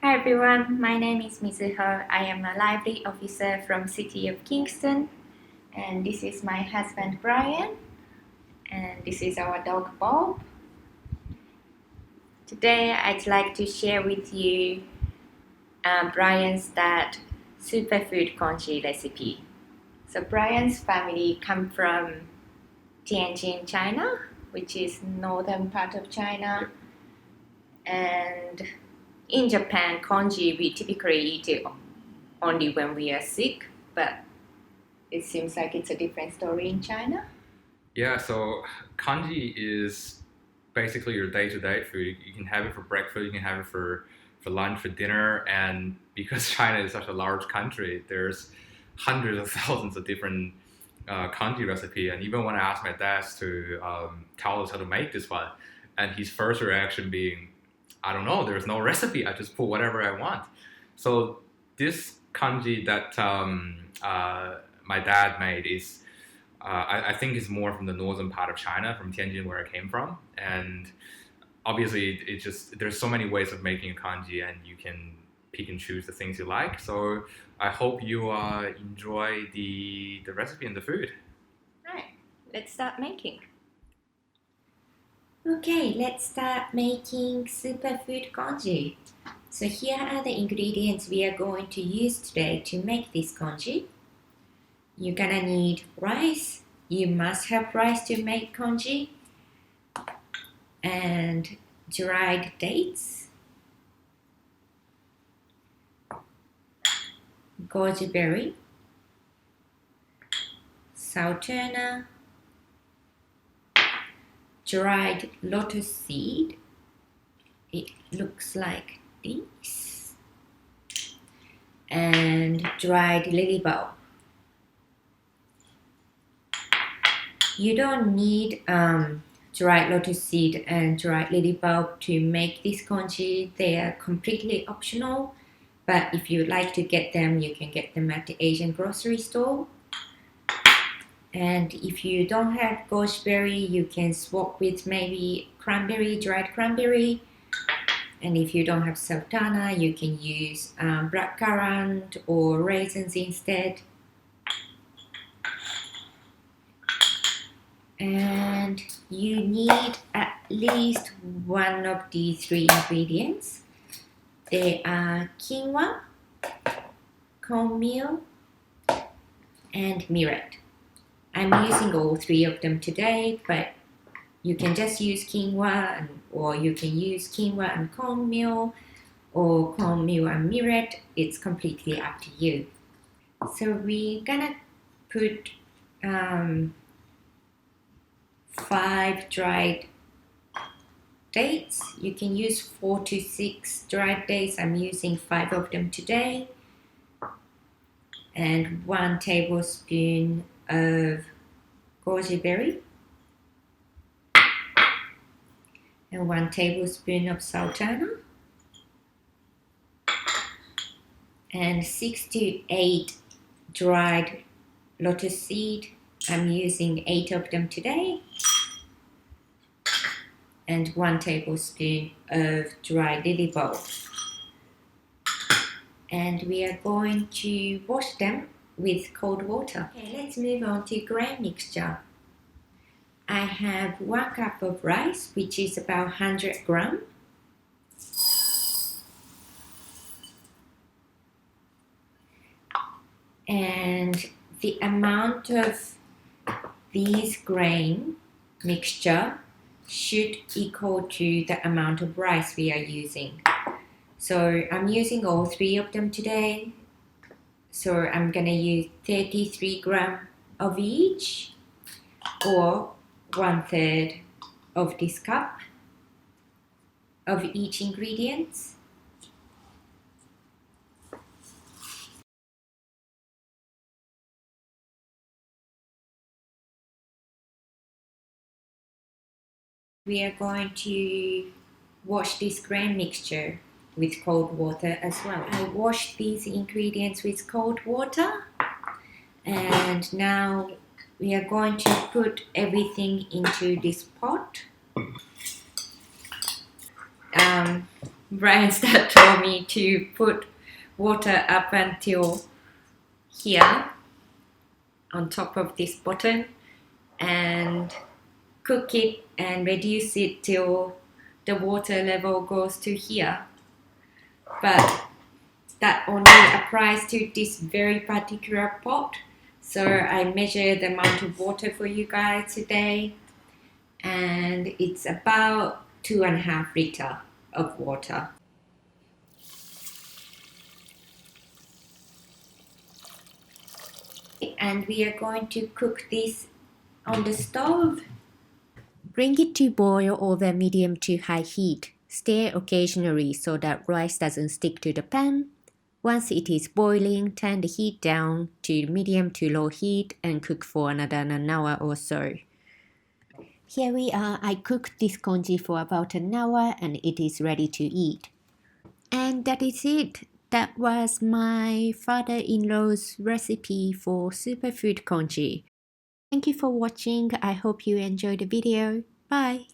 Hi everyone, my name is Mizuho. I am a library officer from City of Kingston, and this is my husband Brian, and this is our dog Bob. Today I'd like to share with you Brian's dad Superfood Congee recipe. So Brian's family come from Tianjin, China, which is northern part of China, and in Japan, congee we typically eat it only when we are sick, but it seems like it's a different story in China. Yeah, so congee is basically your day-to-day food. You can have it for breakfast, you can have it for lunch, for dinner, and because China is such a large country, there's hundreds of thousands of different congee recipe. And even when I asked my dad to tell us how to make this one, and his first reaction being, I don't know, there's no recipe. I just put whatever I want. So this congee that my dad made is I think it's more from the northern part of China, from Tianjin, where I came from. And obviously, it just there's so many ways of making a congee, and you can pick and choose the things you like. So I hope you enjoy the recipe and the food. Right, let's start making. Okay, let's start making superfood congee. So here are the ingredients we are going to use today to make this congee. You're gonna need rice. You must have rice to make congee. And dried dates, goji berry, sultana, dried lotus seed. It looks like this. And dried lily bulb. You don't need dried lotus seed and dried lily bulb to make this congee. They are completely optional, but if you'd like to get them, you can get them at the Asian grocery store. And if you don't have gooseberry, you can swap with maybe cranberry, dried cranberry. And if you don't have sultana, you can use blackcurrant or raisins instead. And you need at least one of these three ingredients. They are quinoa, cornmeal, and millet. I'm using all three of them today, but you can just use quinoa, or you can use quinoa and cornmeal, or cornmeal and millet. It's completely up to you. So we're gonna put 5 dried dates. You can use 4 to 6 dried dates. I'm using 5 of them today. And 1 tablespoon of goji berry. And 1 tablespoon of sultana. And 6 to 8 dried lotus seed. I'm using 8 of them today. And 1 tablespoon of dried lily bulb. And we are going to wash them with cold water. Okay, let's move on to grain mixture. I have 1 cup of rice, which is about 100 grams. And the amount of these grain mixture should equal to the amount of rice we are using. So I'm using all 3 of them today. So I'm gonna use 33 grams of each, or 1/3 of this cup of each ingredient. We are going to wash this grain mixture with cold water as well. I washed these ingredients with cold water, and now we are going to put everything into this pot. Brian told me to put water up until here on top of this button and cook it and reduce it till the water level goes to here. But that only applies to this very particular pot. So I measured the amount of water for you guys today, and it's about 2.5 liters of water. And we are going to cook this on the stove. Bring it to boil over medium to high heat. Stir occasionally so that rice doesn't stick to the pan. Once it is boiling, turn the heat down to medium to low heat and cook for another an hour or so. Here we are. I cooked this congee for about an hour and it is ready to eat. And that is it. That was my father-in-law's recipe for Superfood Congee. Thank you for watching. I hope you enjoyed the video. Bye!